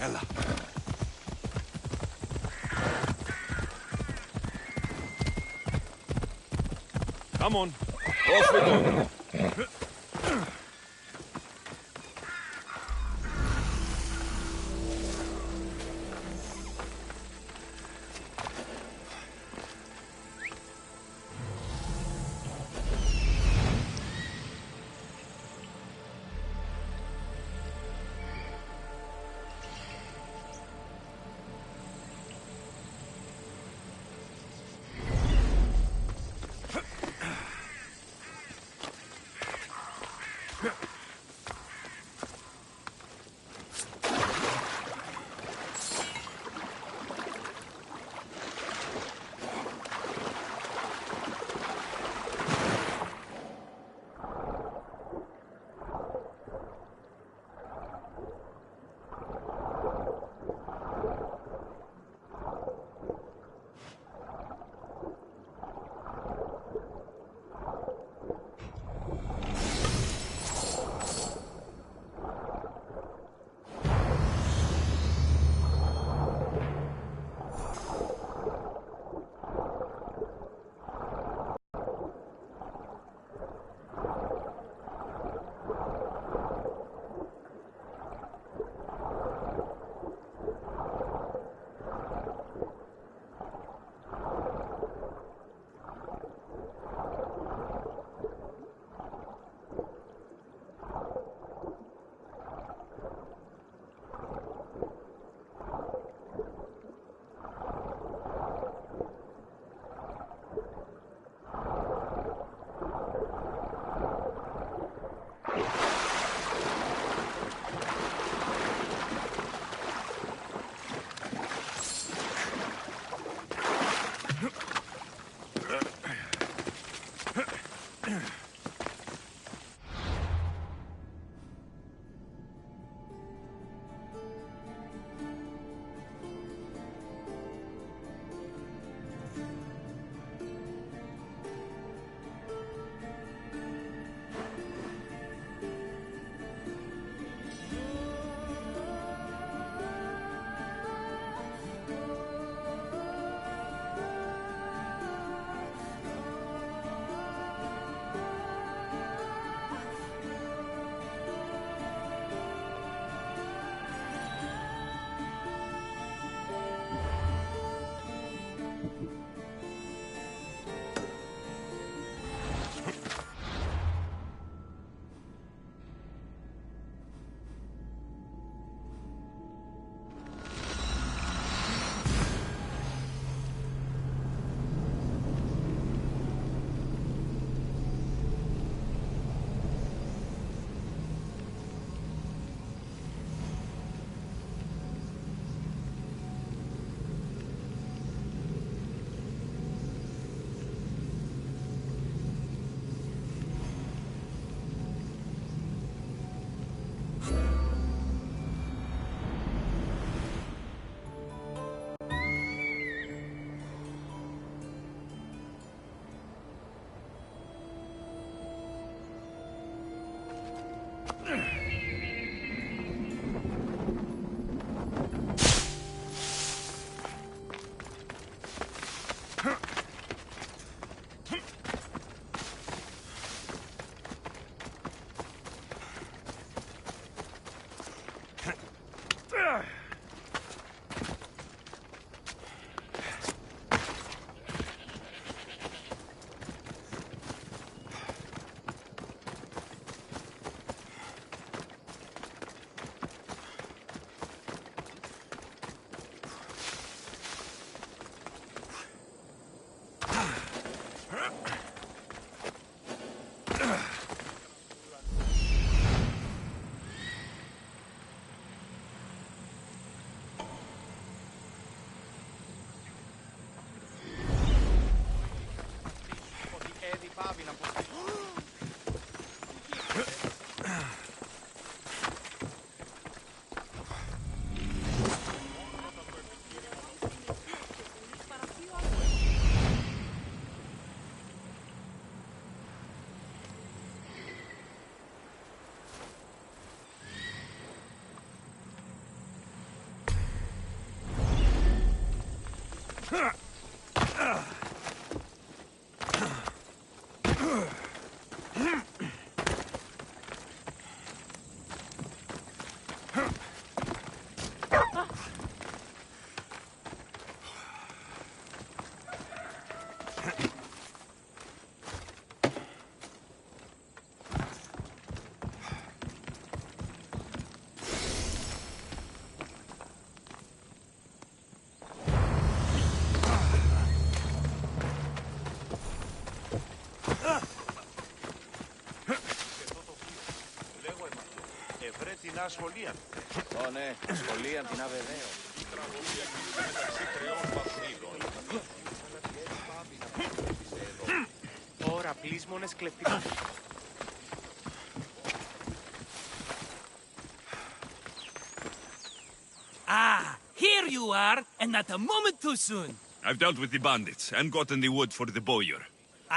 Hella. Come on. Off we go. την ασχολίαν. Ω ναι, ασχολίαν την αβεβαίω. Η τραγωδία κινείται μεταξύ τριών βαθμίδων. Ώρα πλείσμονες κλεπτικά. Ah, here you are, and not a moment too soon. I've dealt with the bandits and gotten the wood for the bowyer.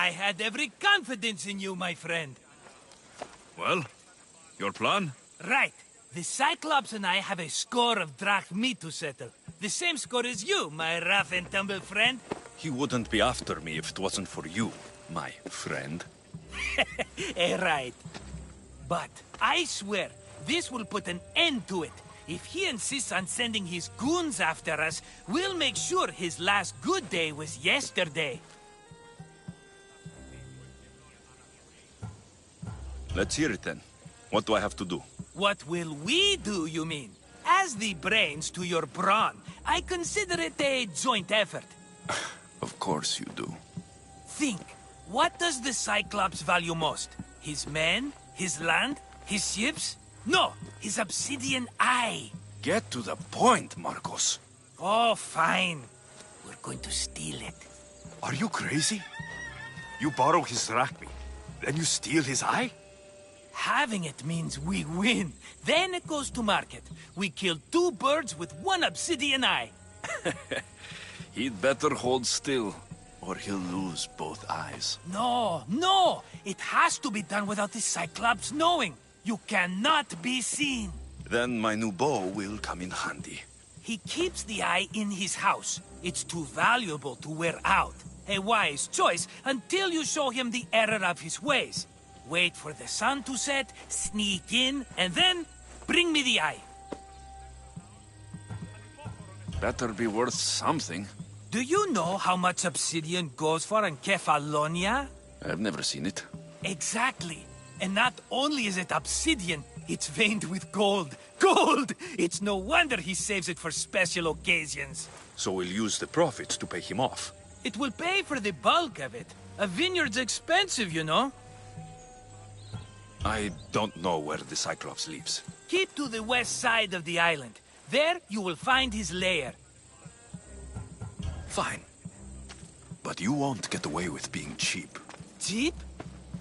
I had every confidence in you, my friend. Well, your plan? Right. The Cyclops and I have a score of drachmi to settle. The same score as you, my rough and tumble friend. He wouldn't be after me if it wasn't for you, my friend. Right. But I swear, this will put an end to it. If he insists on sending his goons after us, we'll make sure his last good day was yesterday. Let's hear it then. What do I have to do? What will we do, you mean? As the brains to your brawn, I consider it a joint effort. Of course you do. Think, what does the Cyclops value most? His men? His land? His ships? No, his obsidian eye. Get to the point, Marcos. Oh, fine. We're going to steal it. Are you crazy? You borrow his drachmi, then you steal his eye? Having it means we win. Then it goes to market. We kill two birds with one obsidian eye. He'd better hold still, or he'll lose both eyes. No! It has to be done without the Cyclops knowing. You cannot be seen. Then my new bow will come in handy. He keeps the eye in his house. It's too valuable to wear out. A wise choice until you show him the error of his ways. Wait for the sun to set, sneak in, and then bring me the eye. Better be worth something. Do you know how much obsidian goes for in Kefalonia? I've never seen it. Exactly. And not only is it obsidian, it's veined with gold. Gold! It's no wonder he saves it for special occasions. So we'll use the profits to pay him off. It will pay for the bulk of it. A vineyard's expensive, you know. I don't know where the Cyclops lives. Keep to the west side of the island. There you will find his lair. Fine. But you won't get away with being cheap. Cheap?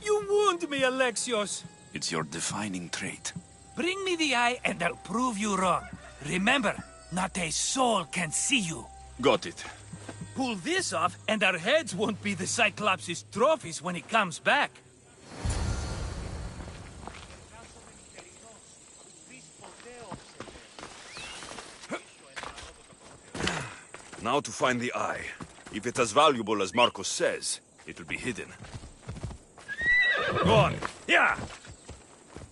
You wound me, Alexios. It's your defining trait. Bring me the eye and I'll prove you wrong. Remember, not a soul can see you. Got it. Pull this off and our heads won't be the Cyclops' trophies when he comes back. Now to find the eye. If it's as valuable as Marcos says, it will be hidden. Go on! Yeah!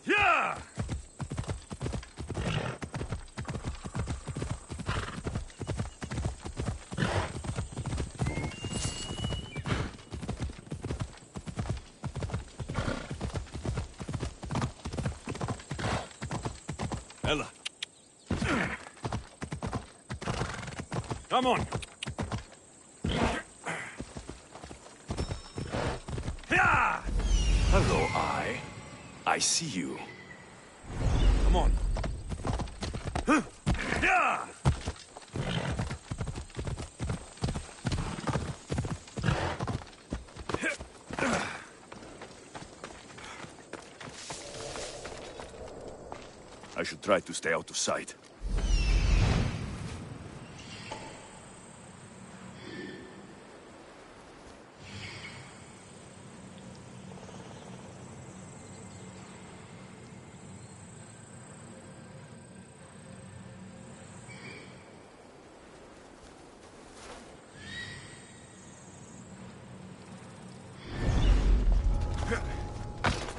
Yeah! Ella. Come on! Yeah! Hello, Eye. I see you. Come on. Yeah! I should try to stay out of sight.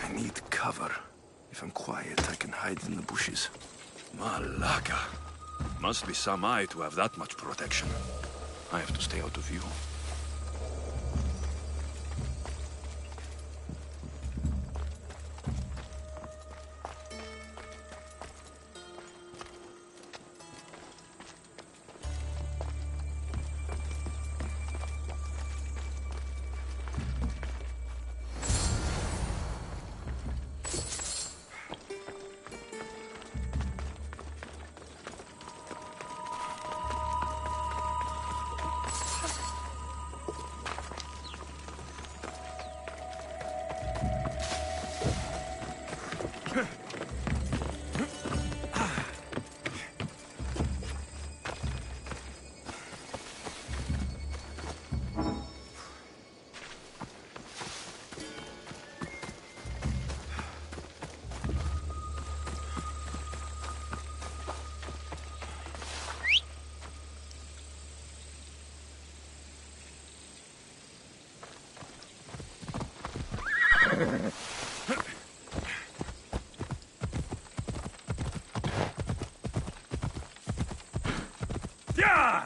I need cover. If I'm quiet, I can hide in the bushes. Malaka. Must be some eye to have that much protection. I have to stay out of view. Yeah!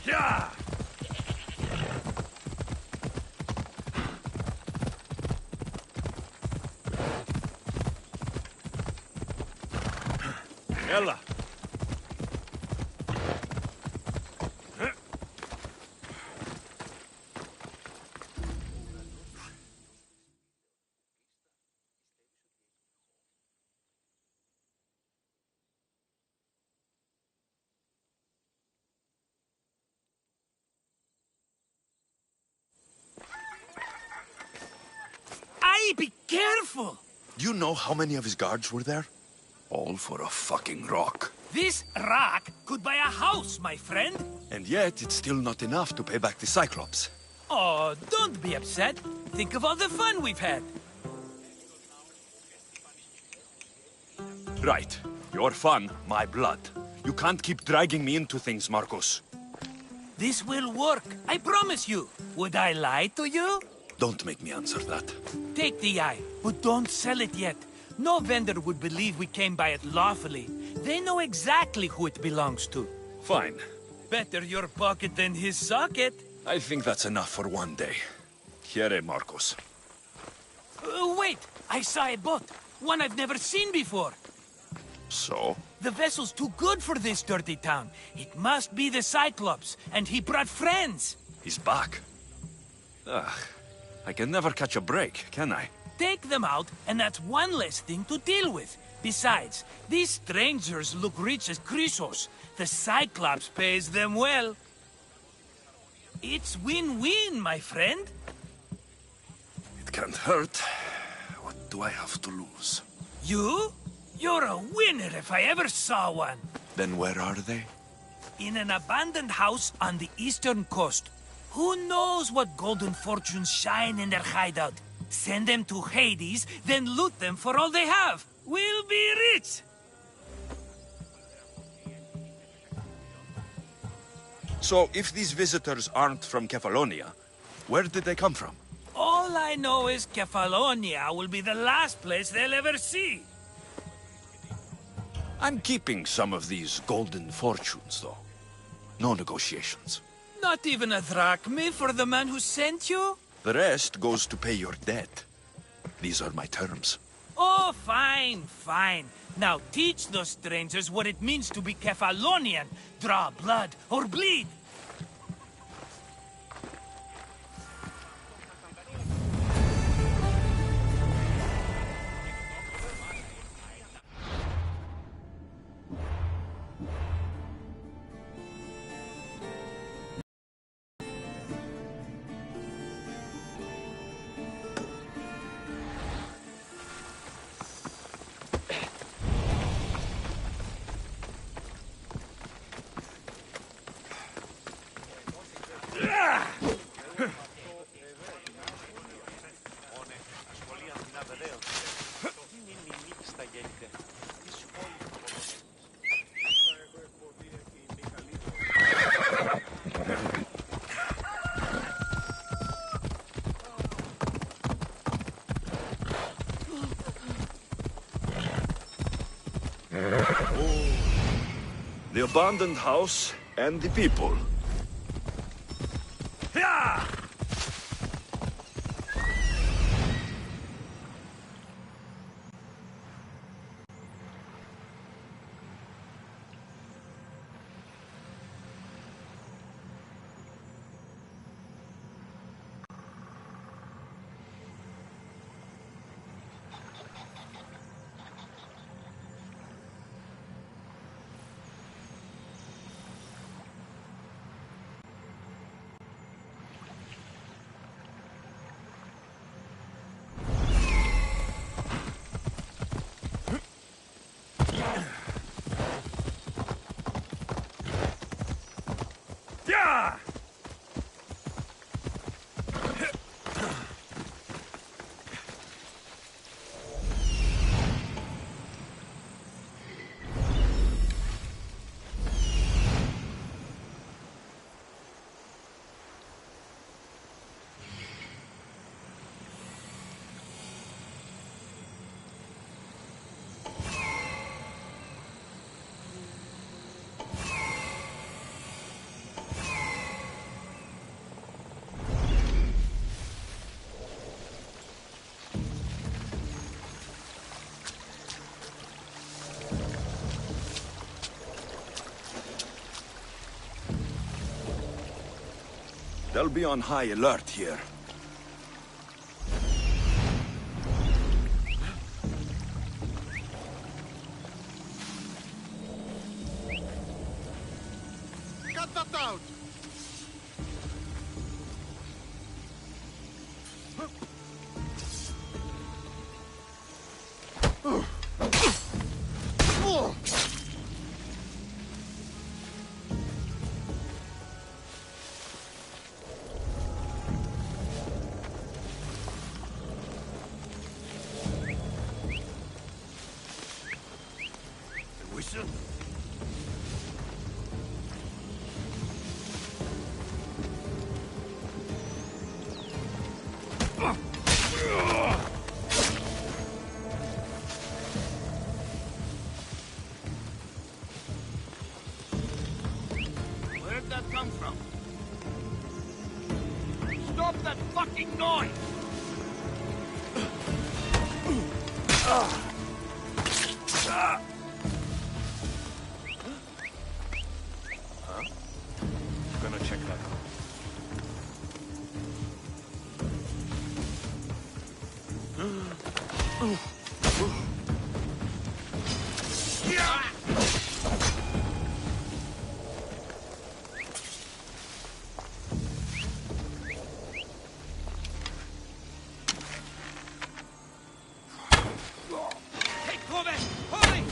Yeah! Ella! Aye, be careful! Do you know how many of his guards were there? All for a fucking rock. This rock could buy a house, my friend. And yet, it's still not enough to pay back the Cyclops. Oh, don't be upset. Think of all the fun we've had. Right. Your fun, my blood. You can't keep dragging me into things, Marcos. This will work, I promise you. Would I lie to you? Don't make me answer that. Take the eye, but don't sell it yet. No vendor would believe we came by it lawfully. They know exactly who it belongs to. Fine. Better your pocket than his socket. I think that's enough for one day. Here, Marcos. Wait! I saw a boat. One I've never seen before. So? The vessel's too good for this dirty town. It must be the Cyclops, and he brought friends. He's back. Ugh. I can never catch a break, can I? Take them out, and that's one less thing to deal with. Besides, these strangers look rich as Chrysos. The Cyclops pays them well. It's win-win, my friend. It can't hurt. What do I have to lose? You? You're a winner if I ever saw one. Then where are they? In an abandoned house on the eastern coast. Who knows what golden fortunes shine in their hideout? Send them to Hades, then loot them for all they have. We'll be rich! So, if these visitors aren't from Kefalonia, where did they come from? All I know is Kefalonia will be the last place they'll ever see. I'm keeping some of these golden fortunes, though. No negotiations. Not even a drachma for the man who sent you? The rest goes to pay your debt. These are my terms. Oh, fine, fine. Now teach those strangers what it means to be Kefalonian. Draw blood or bleed. The abandoned house and the people. Yeah! They'll be on high alert here. Cut that out! Whistle? Where'd that come from? Stop that fucking noise! Gonna check that out. Hey, come! Hurry!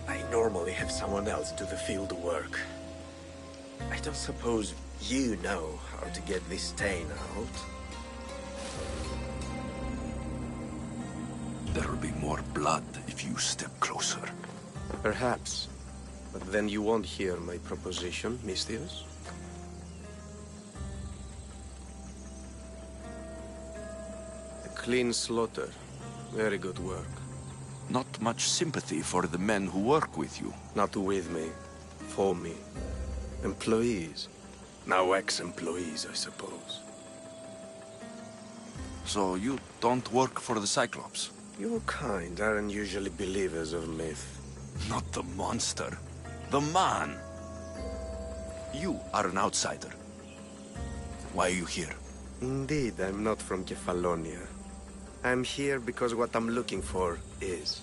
I normally have someone else do the field work. I don't suppose you know how to get this stain out. There'll be more blood if you step closer. Perhaps. But then you won't hear my proposition, Mistius. A clean slaughter. Very good work. Not much sympathy for the men who work with you. Not with me. For me. Employees. Now ex-employees, I suppose. So you don't work for the Cyclops? Your kind aren't usually believers of myth. Not the monster. The man. You are an outsider. Why are you here? Indeed, I'm not from Kefalonia. I'm here because what I'm looking for is.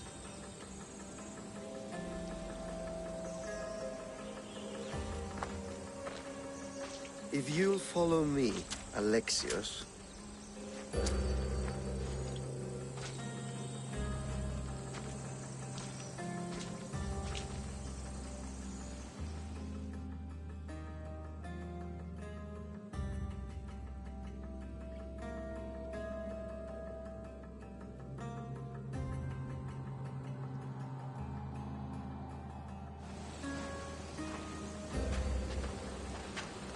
If you'll follow me, Alexios.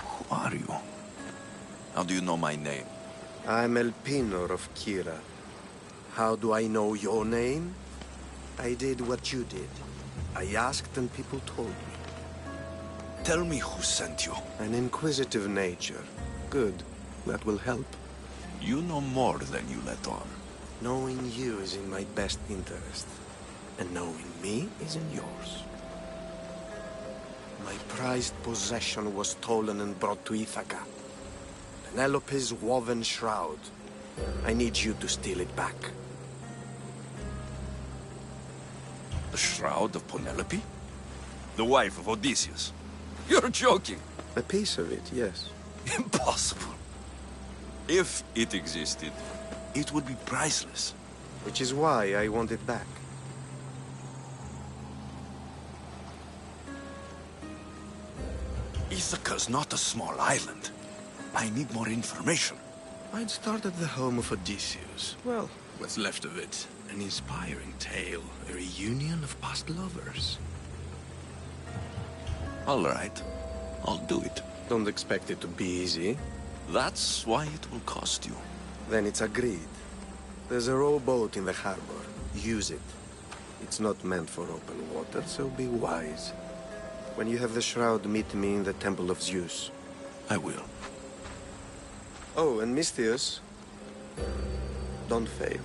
Who are you? How do you know my name? I'm Elpinor of Kira. How do I know your name? I did what you did. I asked and people told me. Tell me who sent you. An inquisitive nature. Good. That will help. You know more than you let on. Knowing you is in my best interest. And knowing me is in yours. My prized possession was stolen and brought to Ithaca. Penelope's woven shroud. I need you to steal it back. The shroud of Penelope? The wife of Odysseus? You're joking. A piece of it, yes. Impossible. If it existed, it would be priceless. Which is why I want it back. Ithaca's not a small island. I need more information. I'd start at the home of Odysseus. Well, what's left of it. An inspiring tale. A reunion of past lovers. All right. I'll do it. Don't expect it to be easy. That's why it will cost you. Then it's agreed. There's a rowboat in the harbor. Use it. It's not meant for open water, so be wise. When you have the shroud, meet me in the Temple of Zeus. I will. Oh, and Misthios, don't fail.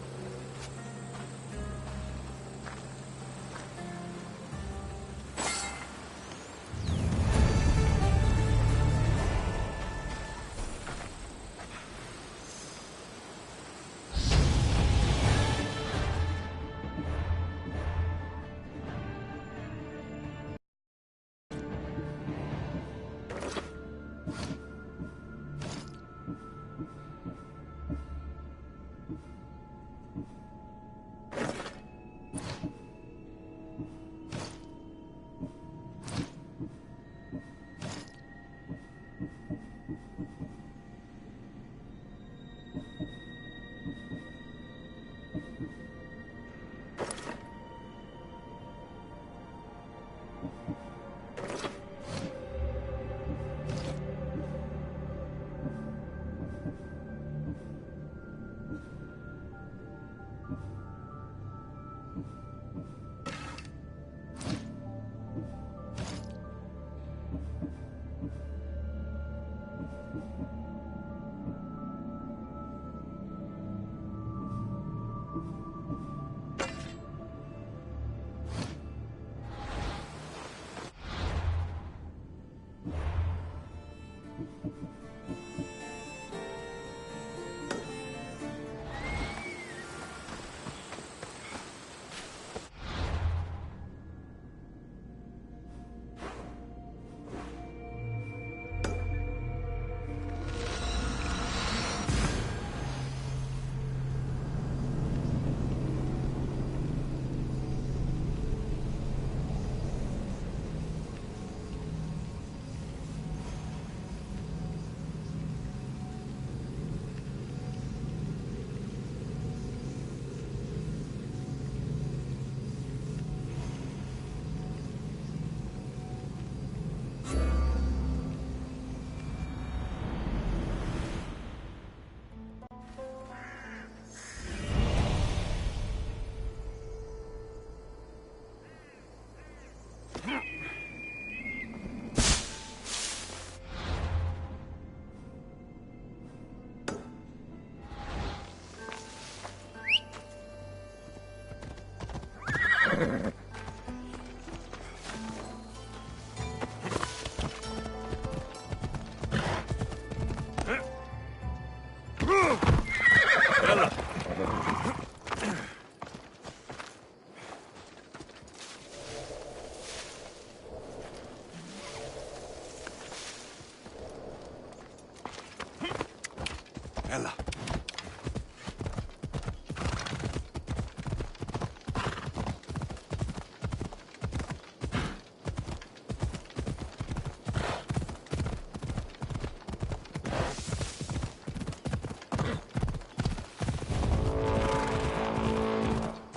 Ella.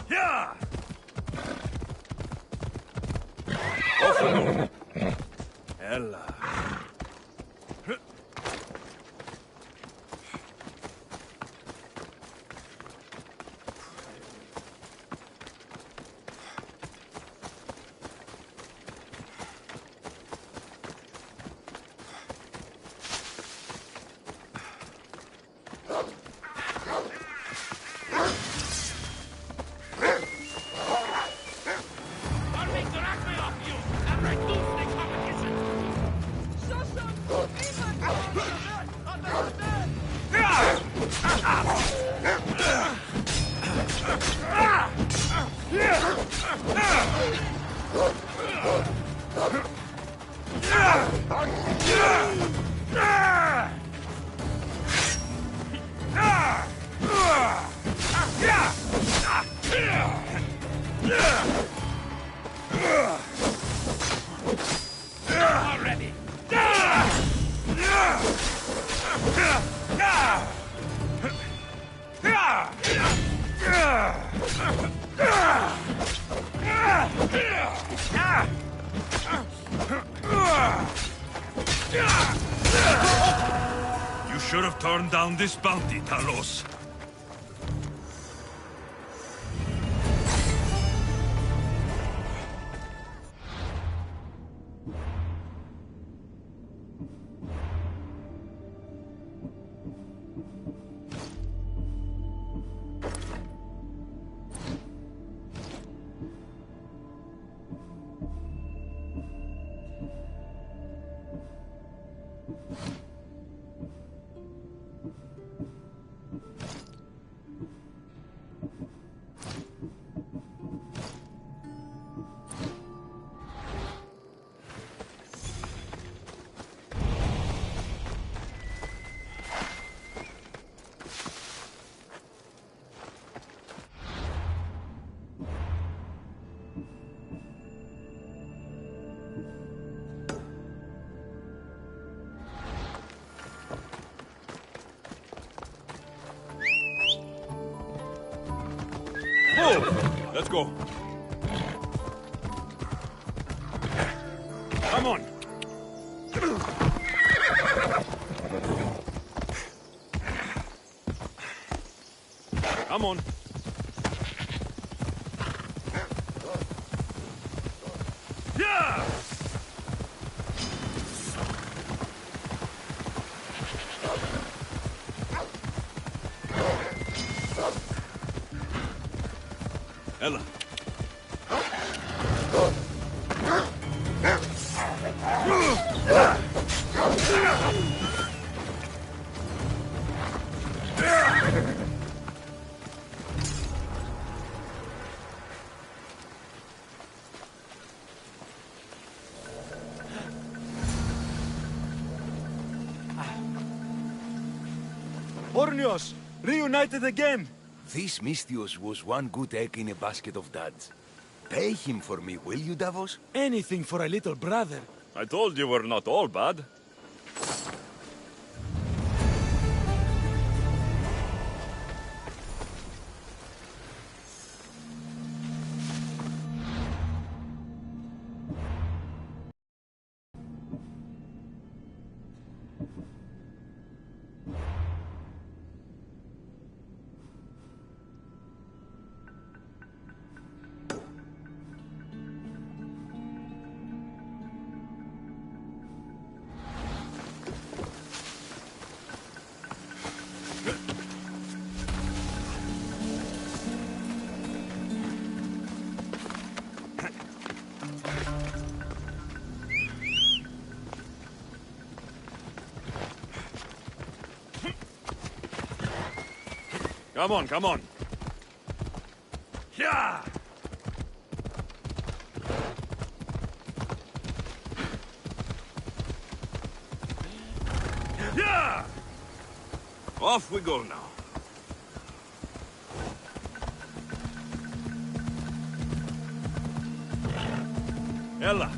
Yeah! Ella. You should have turned down this bounty, Talos. move! Let's go. Come on. Come on. Yeah! Ella. Borneos, reunited again! This Mystios was one good egg in a basket of duds. Pay him for me, will you, Davos? Anything for a little brother. I told you we're not all bad. Come on, come on. Yeah! Yeah! Off we go now. Ella.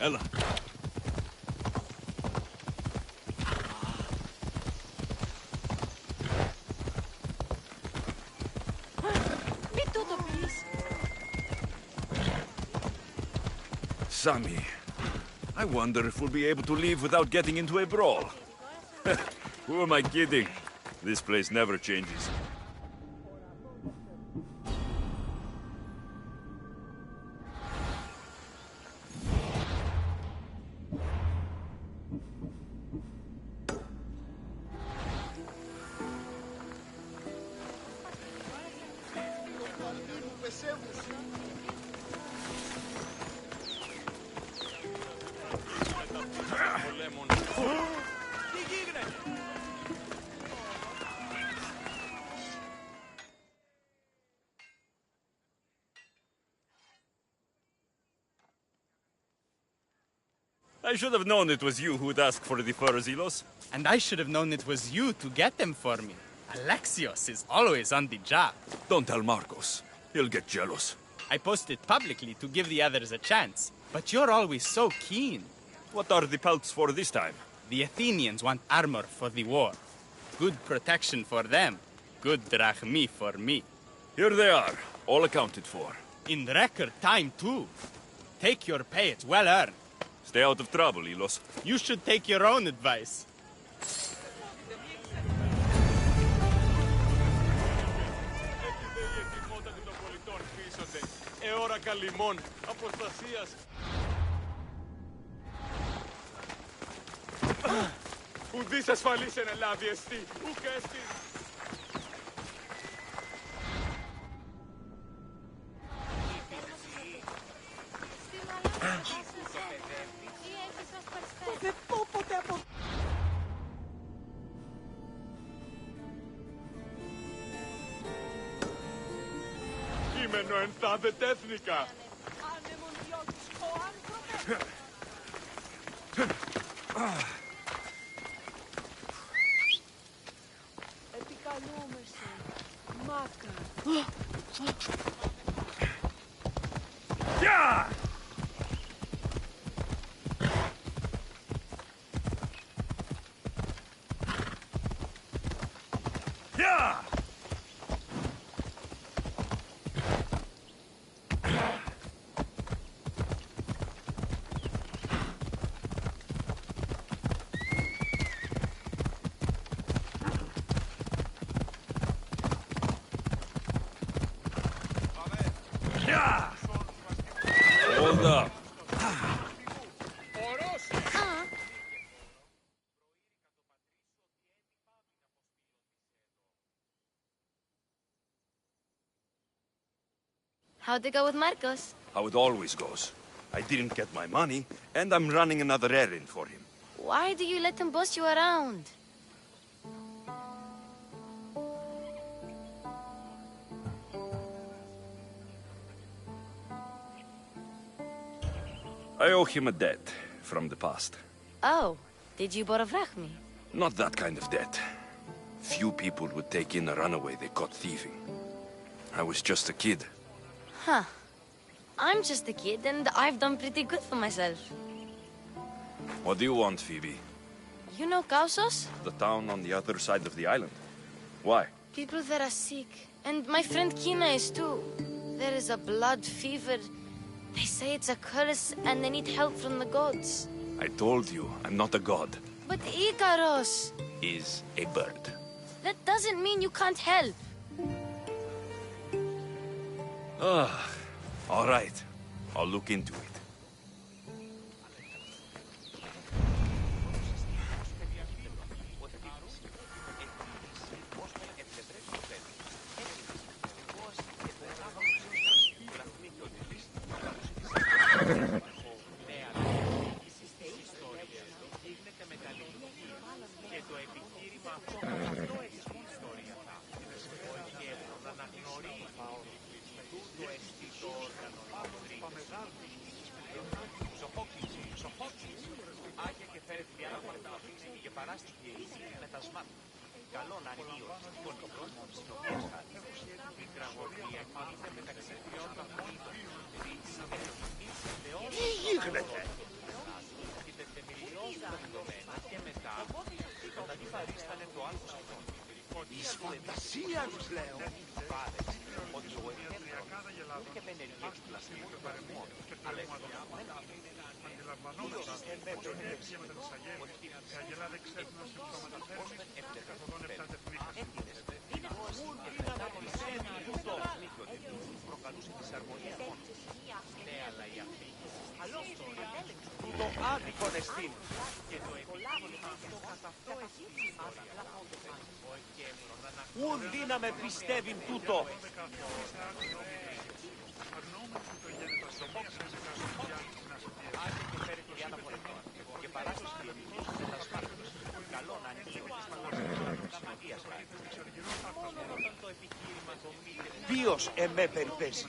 Ella. Sammy, I wonder if we'll be able to leave without getting into a brawl. Who am I kidding? This place never changes. I should have known it was you who'd ask for the fur, Zelos. And I should have known it was you to get them for me. Alexios is always on the job. Don't tell Marcos. He'll get jealous. I posted publicly to give the others a chance, but you're always so keen. What are the pelts for this time? The Athenians want armor for the war. Good protection for them. Good drachmi for me. Here they are, all accounted for. In record time, too. Take your pay, it's well earned. Stay out of trouble, Ilos. You should take your own advice. Ουδής ασφαλής εν ελάβει εστί, ουκ έστι. Κείμενο εν θάδε τέθνικα. Επικαλούμεσαι, μάκα. Yeah! Yeah! Yeah! Hold up. How'd it go with Marcos? How it always goes. I didn't get my money, and I'm running another errand for him. Why do you let him boss you around? I owe him a debt from the past. Oh, did you borrow me? Not that kind of debt. Few people would take in a runaway they caught thieving. I was just a kid. Huh. I'm just a kid and I've done pretty good for myself. What do you want, Phoebe? You know Kausos? The town on the other side of the island. Why? People there are sick. And my friend Kina is too. There is a blood fever. They say it's a curse and they need help from the gods. I told you, I'm not a god. But Ikaros! Is a bird. That doesn't mean you can't help. All right. I'll look into it. Ούν δύναμε πιστεύειν τούτο. Ποιος εμέ περιπέσει.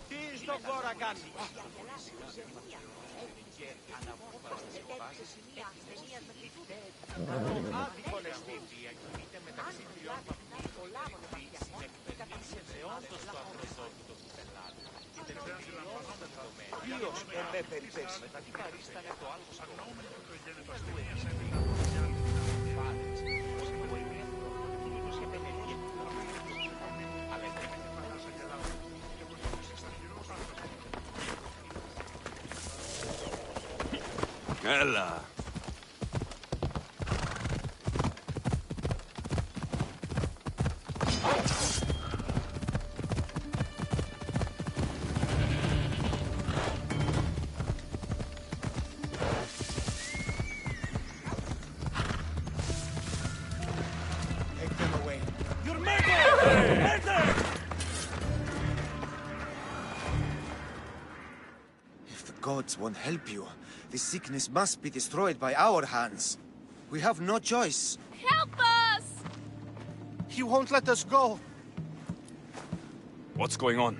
Τι στον κόρα κάνει. Έλα. Take them away. Your murder! If the gods won't help you, this sickness must be destroyed by our hands. We have no choice. Help us! He won't let us go. What's going on?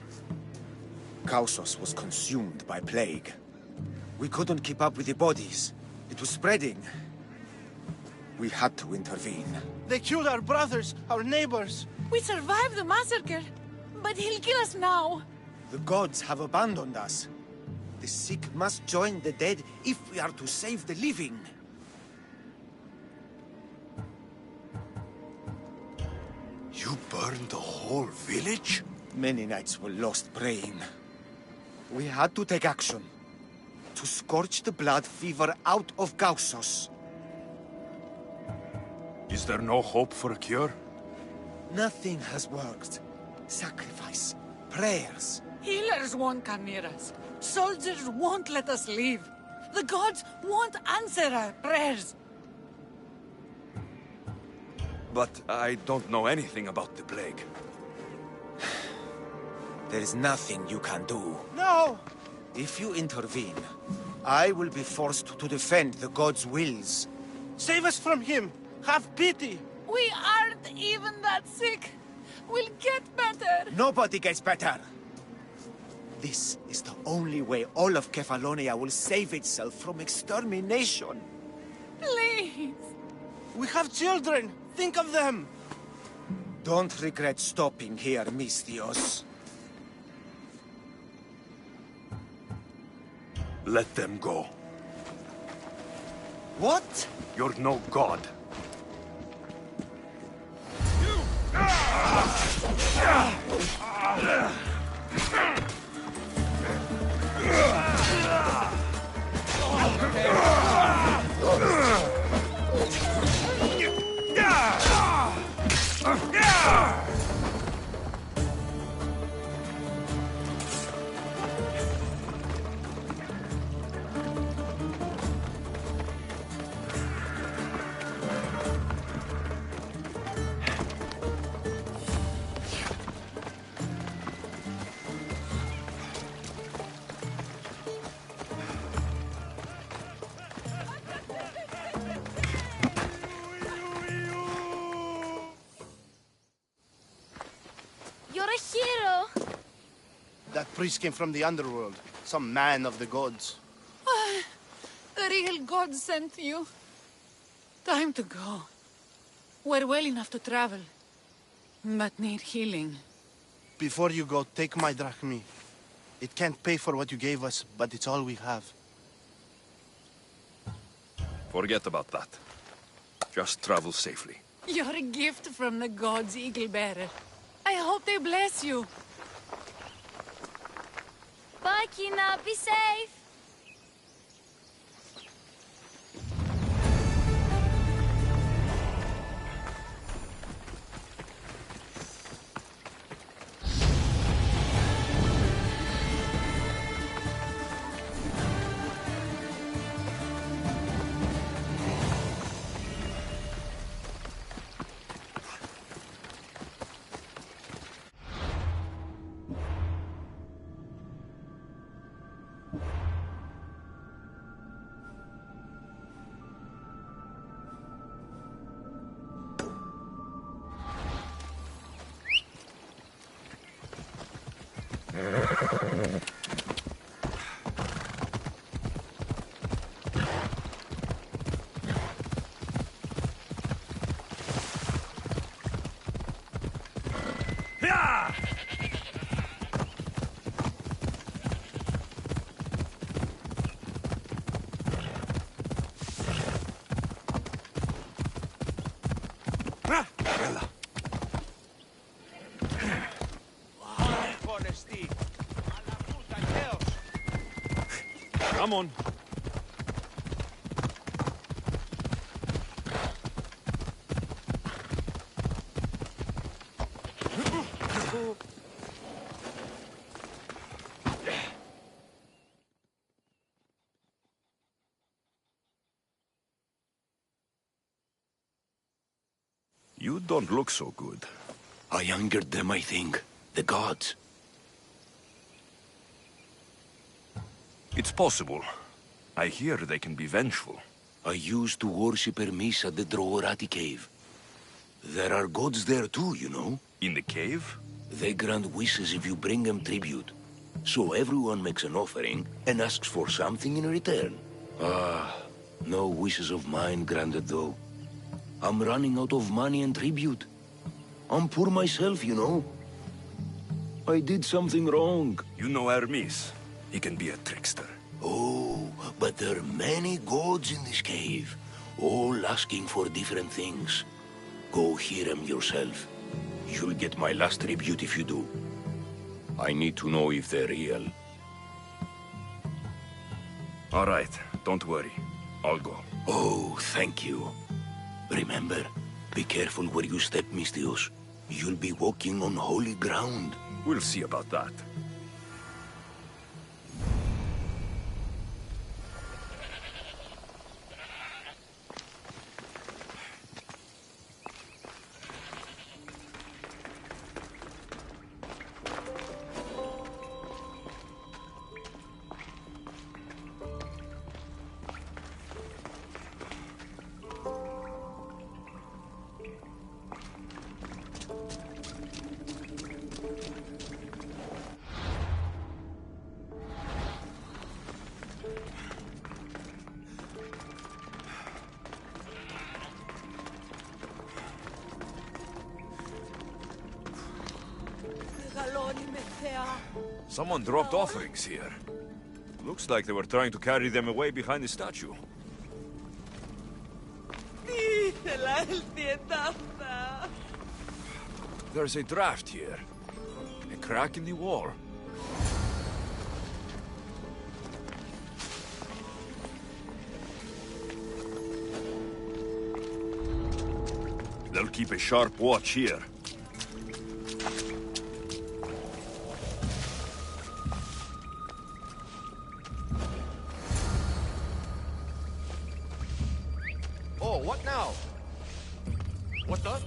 Kausos was consumed by plague. We couldn't keep up with the bodies. It was spreading. We had to intervene. They killed our brothers, our neighbors. We survived the massacre, but he'll kill us now. The gods have abandoned us. The sick must join the dead if we are to save the living. You burned the whole village? Many nights were lost praying. We had to take action. To scorch the blood fever out of Kausos. Is there no hope for a cure? Nothing has worked. Sacrifice, prayers. Healers won't come near us. Soldiers won't let us leave. The gods won't answer our prayers. But I don't know anything about the plague. There is nothing you can do. No! If you intervene, I will be forced to defend the gods' wills. Save us from him. Have pity. We aren't even that sick. We'll get better. Nobody gets better. This is the only way all of Kefalonia will save itself from extermination. Please. We have children. Think of them. Don't regret stopping here, Mistios. Let them go. What? You're no god. You're a hero. That priest came from the underworld. Some man of the gods. The real God sent you. Time to go. We're well enough to travel, but need healing. Before you go, take my drachmi. It can't pay for what you gave us, but it's all we have. Forget about that. Just travel safely. You're a gift from the gods, Eagle Bearer. I hope they bless you. Bye, Kina. Be safe. Come on. You don't look so good. I angered them, I think. The gods. It's possible. I hear they can be vengeful. I used to worship Hermes at the Droorati cave. There are gods there too, you know. In the cave? They grant wishes if you bring them tribute. So everyone makes an offering and asks for something in return. No wishes of mine granted though. I'm running out of money and tribute. I'm poor myself, you know. I did something wrong. You know Hermes. He can be a trickster. Oh, but there are many gods in this cave, all asking for different things. Go hear them yourself. You'll get my last tribute if you do. I need to know if they're real. All right, don't worry. I'll go. Oh, thank you. Remember, be careful where you step, Mistios. You'll be walking on holy ground. We'll see about that. Someone dropped offerings here. Looks like they were trying to carry them away behind the statue. There's a draft here. A crack in the wall. They'll keep a sharp watch here. Oh, what now? What the?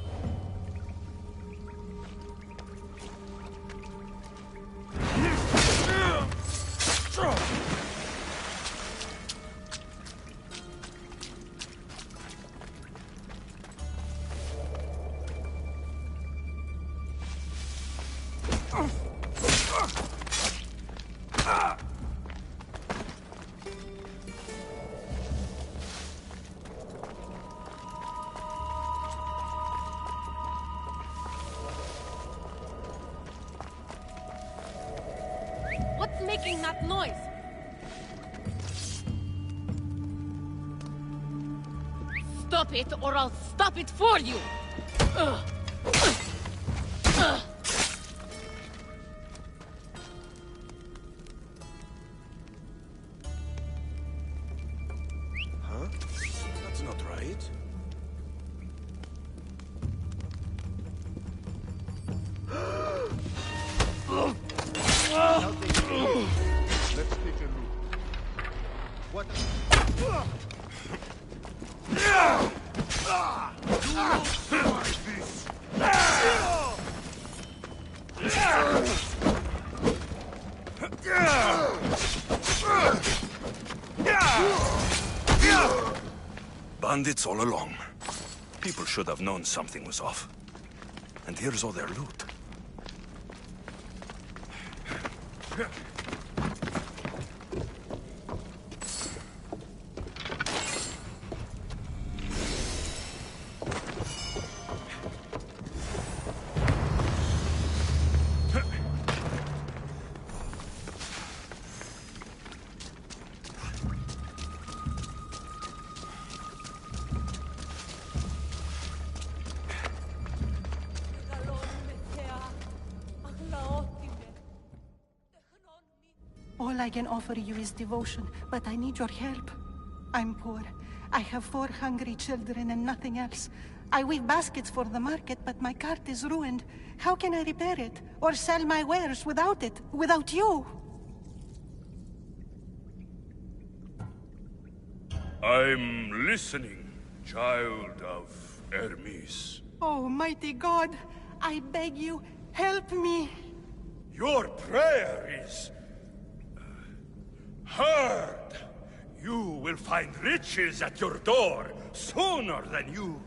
What's making that noise? Stop it, or I'll stop it for you! Huh? That's not right. Let's take a look. What? Bandits all along. People should have known something was off. And here's all their loot. All I can offer you is devotion, but I need your help. I'm poor. I have 4 hungry children and nothing else. I weave baskets for the market, but my cart is ruined. How can I repair it? Or sell my wares without it? Without you? I'm listening, child of Hermes. Oh, mighty God, I beg you, help me. Your prayer is heard. You will find riches at your door sooner than you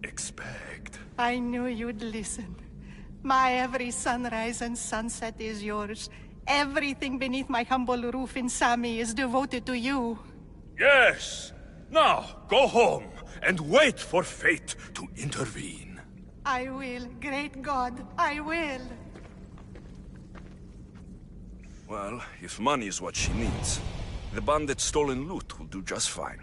expect. I knew you'd listen. My every sunrise and sunset is yours. Everything beneath my humble roof in Sami is devoted to you. Yes. Now, go home and wait for fate to intervene. I will, great God, I will. Well, if money is what she needs, the bandit's stolen loot will do just fine.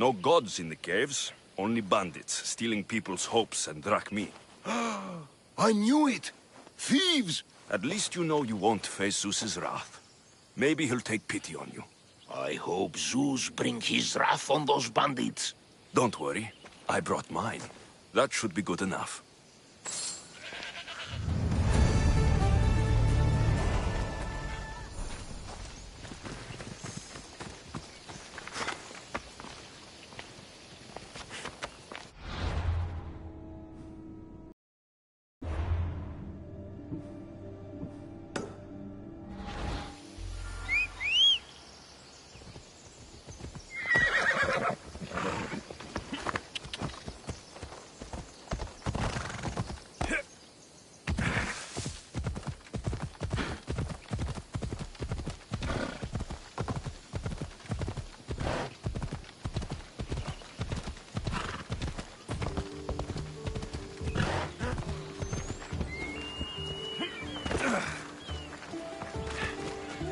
No gods in the caves, only bandits stealing people's hopes and drachmi. I knew it! Thieves! At least you know you won't face Zeus's wrath. Maybe he'll take pity on you. I hope Zeus bring his wrath on those bandits. Don't worry, I brought mine. That should be good enough.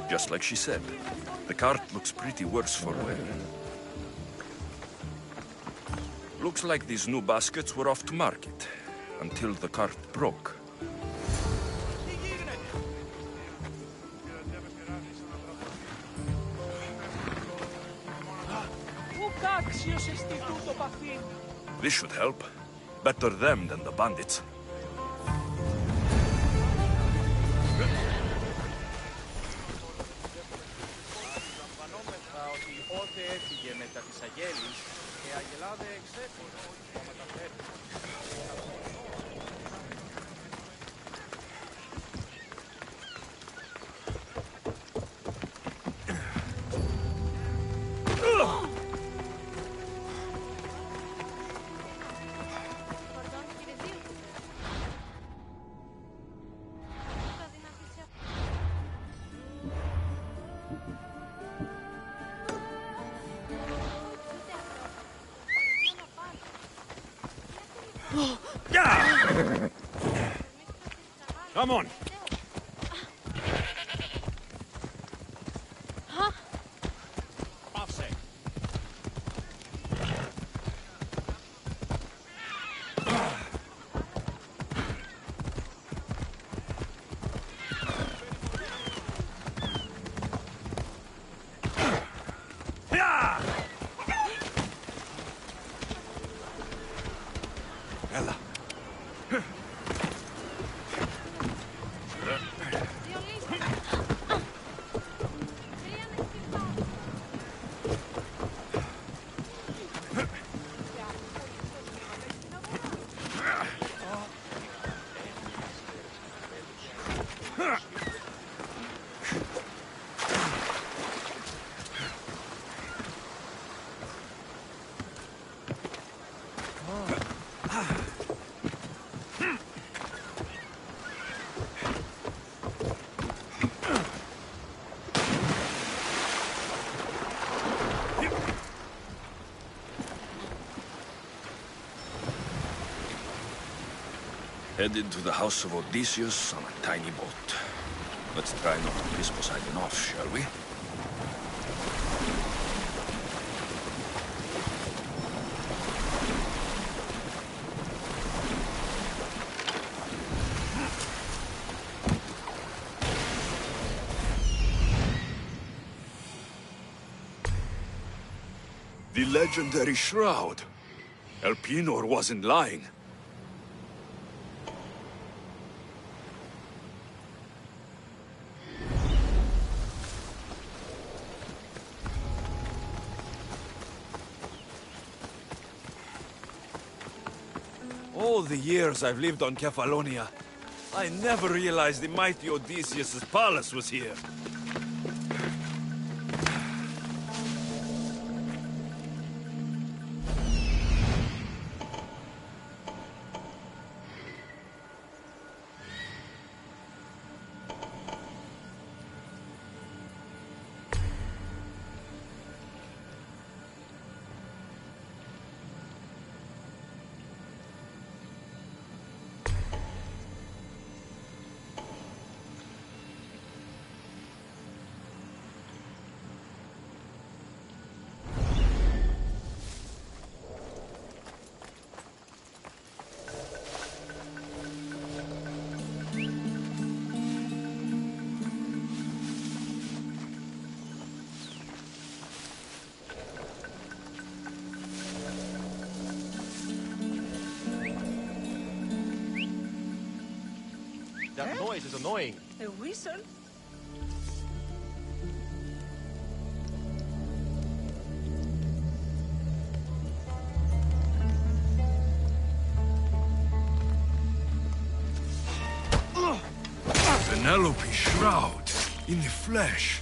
Just like she said, the cart looks pretty worse for wear. Looks like these new baskets were off to market, until the cart broke. This should help. Better them than the bandits. Έφυγε μετά τις αγέλης και αγελάδε εξέφυγε το μεταφέρει. Come on! Headed to the house of Odysseus on a tiny boat. Let's try not to piss Poseidon off, shall we? The legendary shroud. Elpenor wasn't lying. All the years I've lived on Kefalonia, I never realized the mighty Odysseus' palace was here. That noise is annoying. A whistle? Penelope shroud in the flesh.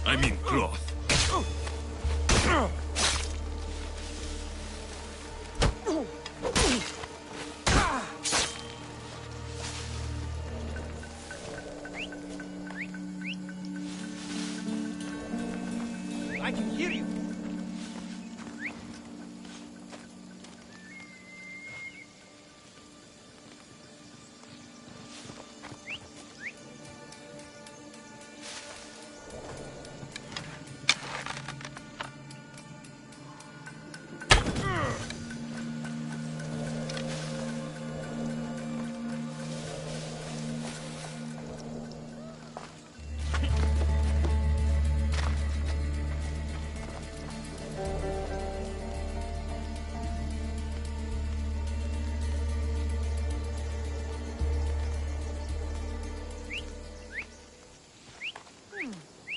I mean cloth. I can hear you.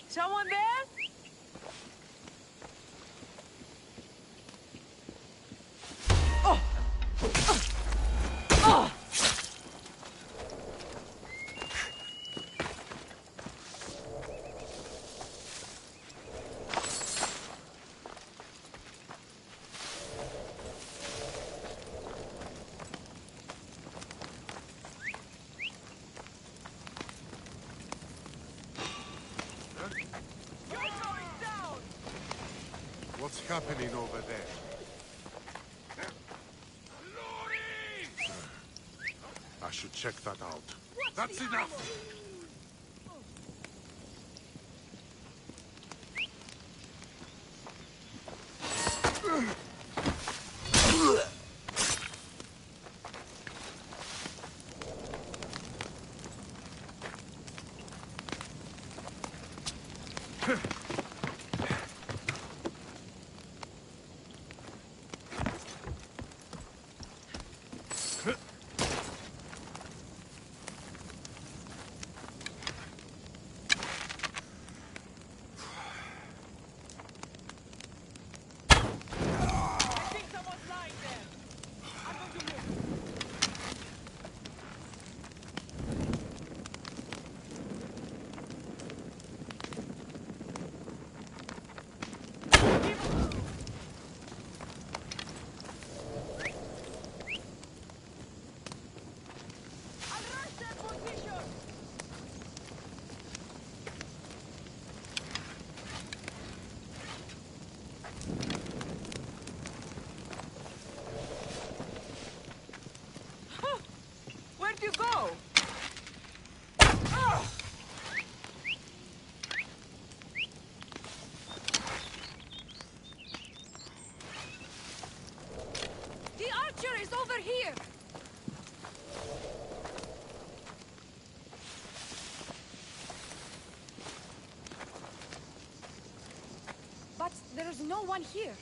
Someone there? What's happening over there? I should check that out. That's enough! here! But there's no one here.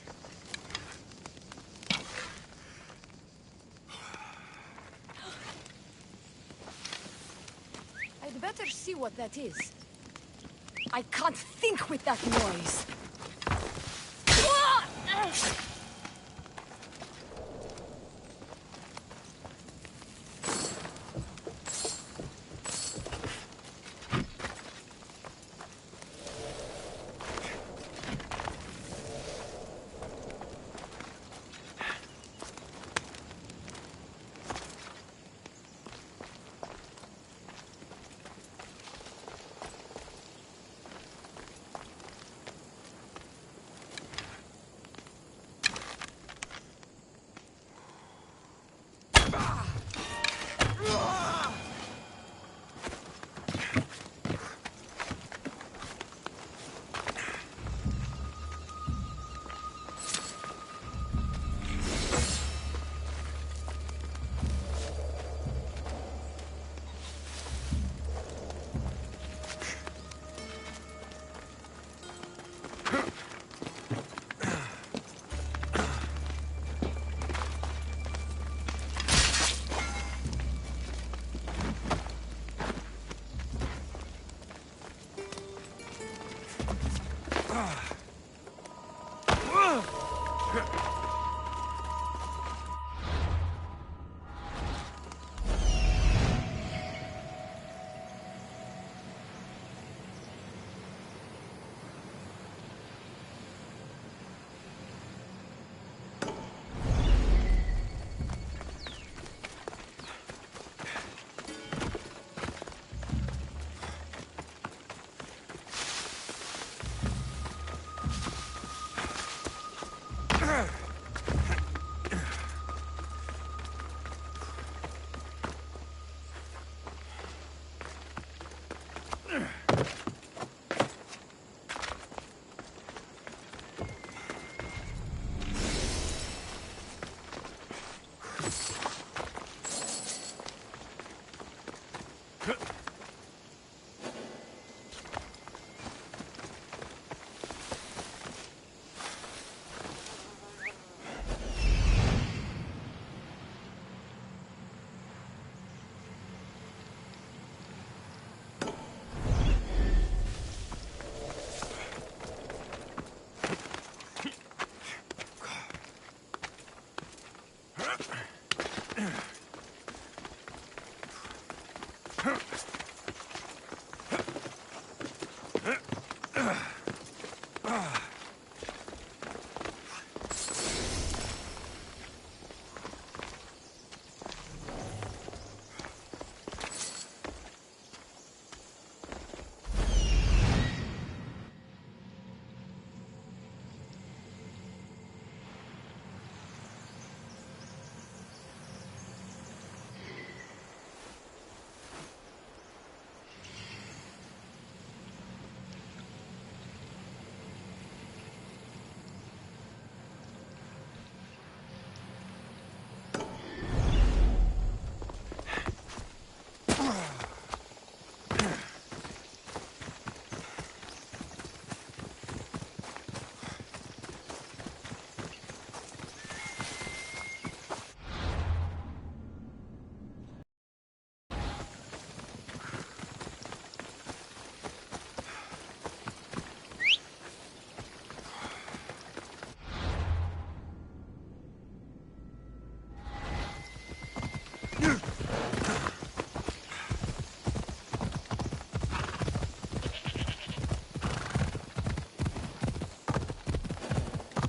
I'd better see what that is. I can't think with that noise.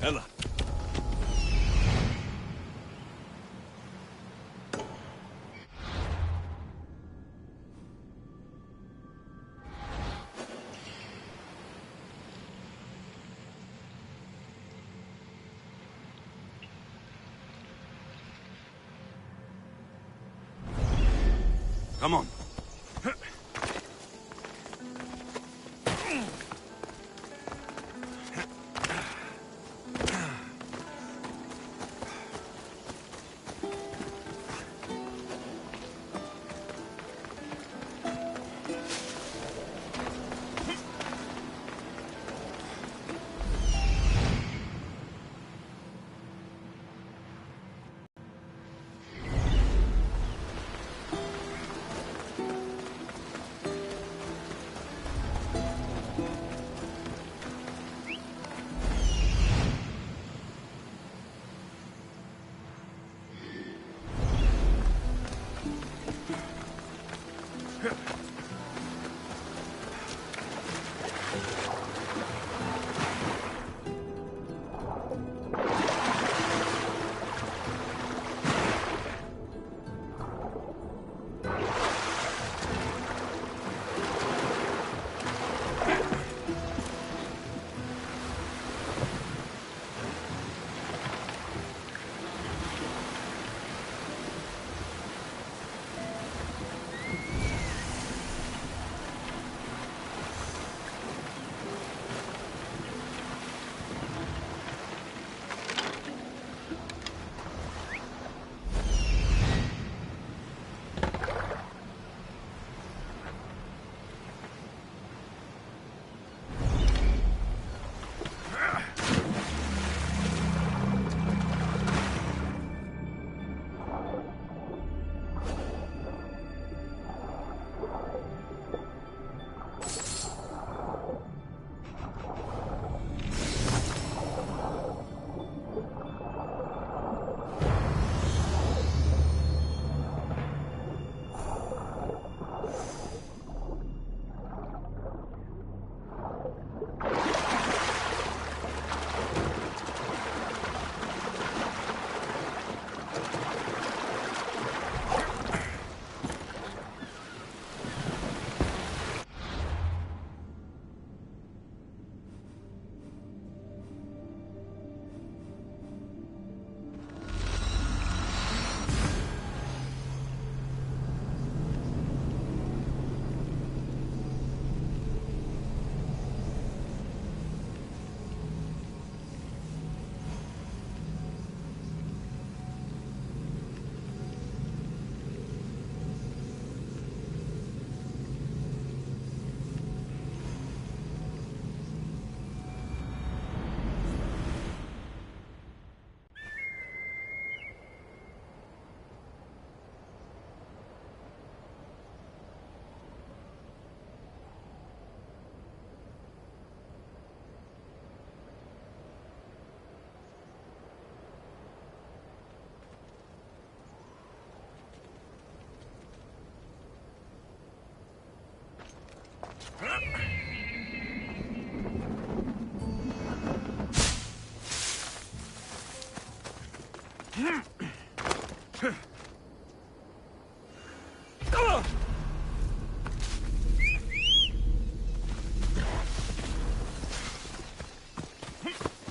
Ella. Come on.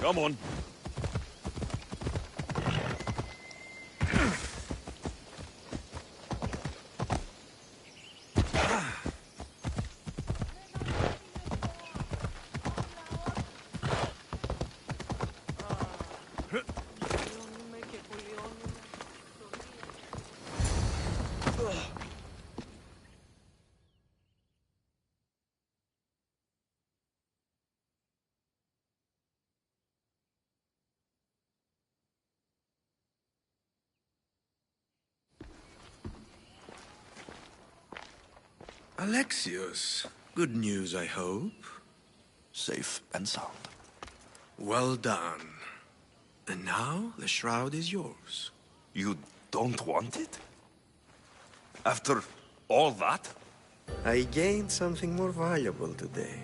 Come on. Alexios, good news, I hope. Safe and sound. Well done. And now the shroud is yours. You don't want it? After all that? I gained something more valuable today.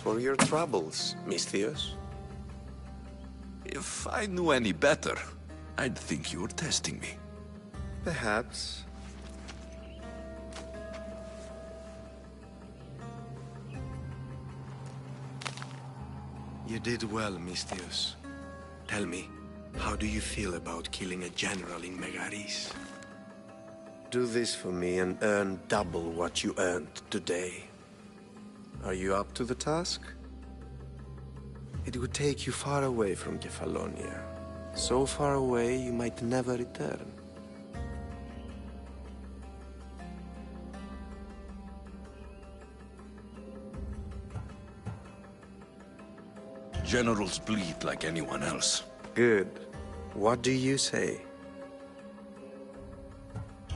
For your troubles, Misthios. If I knew any better, I'd think you were testing me. Perhaps. You did well, Misthios. Tell me, how do you feel about killing a general in Megaris? Do this for me and earn double what you earned today. Are you up to the task? It would take you far away from Kefalonia. So far away you might never return. Generals bleed like anyone else. Good. What do you say?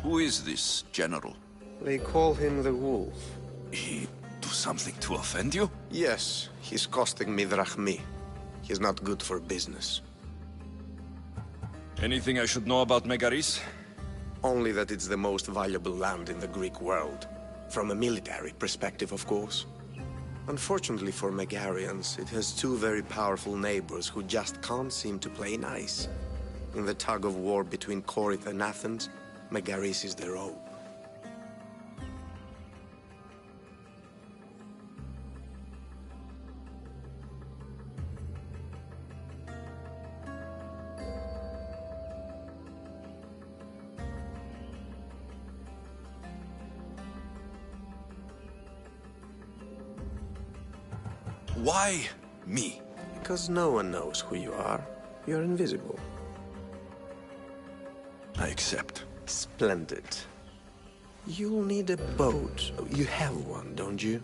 Who is this general? They call him the Wolf. He do something to offend you? Yes, he's costing me drachmi. He's not good for business. Anything I should know about Megaris? Only that it's the most valuable land in the Greek world. From a military perspective, of course. Unfortunately for Megarians, it has two very powerful neighbors who just can't seem to play nice. In the tug of war between Corinth and Athens, Megaris is their hope. Why me? Because no one knows who you are. You're invisible. I accept. Splendid. You'll need a boat. You have one, don't you?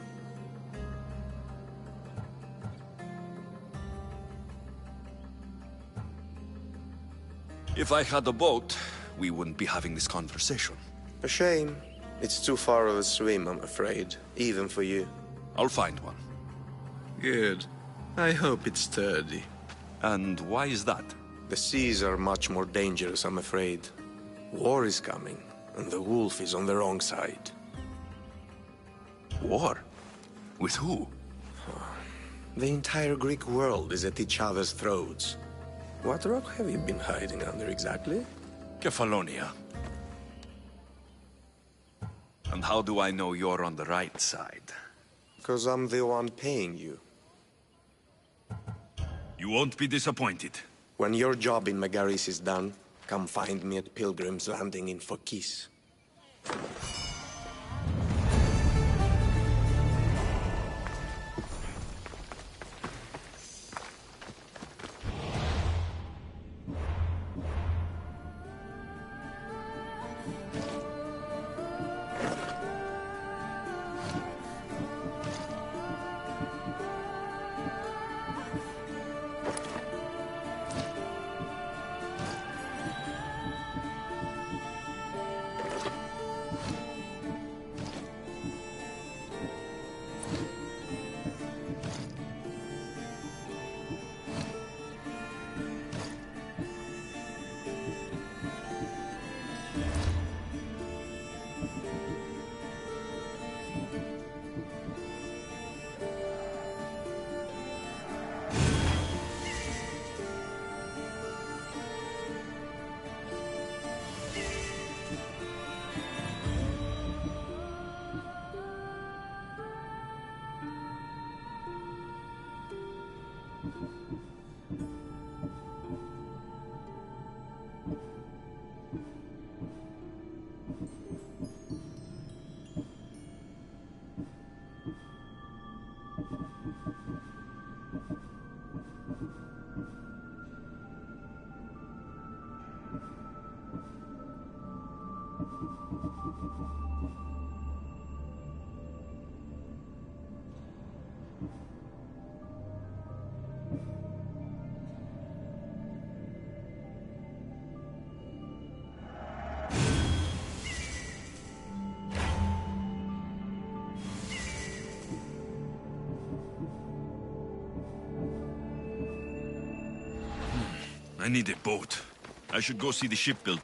If I had a boat, we wouldn't be having this conversation. A shame. It's too far of a swim, I'm afraid. Even for you. I'll find one. Good. I hope it's sturdy. And why is that? The seas are much more dangerous, I'm afraid. War is coming, and the wolf is on the wrong side. War? With who? The entire Greek world is at each other's throats. What rock have you been hiding under exactly? Kefalonia. And how do I know you're on the right side? Because I'm the one paying you. You won't be disappointed. When your job in Megaris is done, come find me at Pilgrim's Landing in Phokis. I need a boat. I should go see the shipbuilder.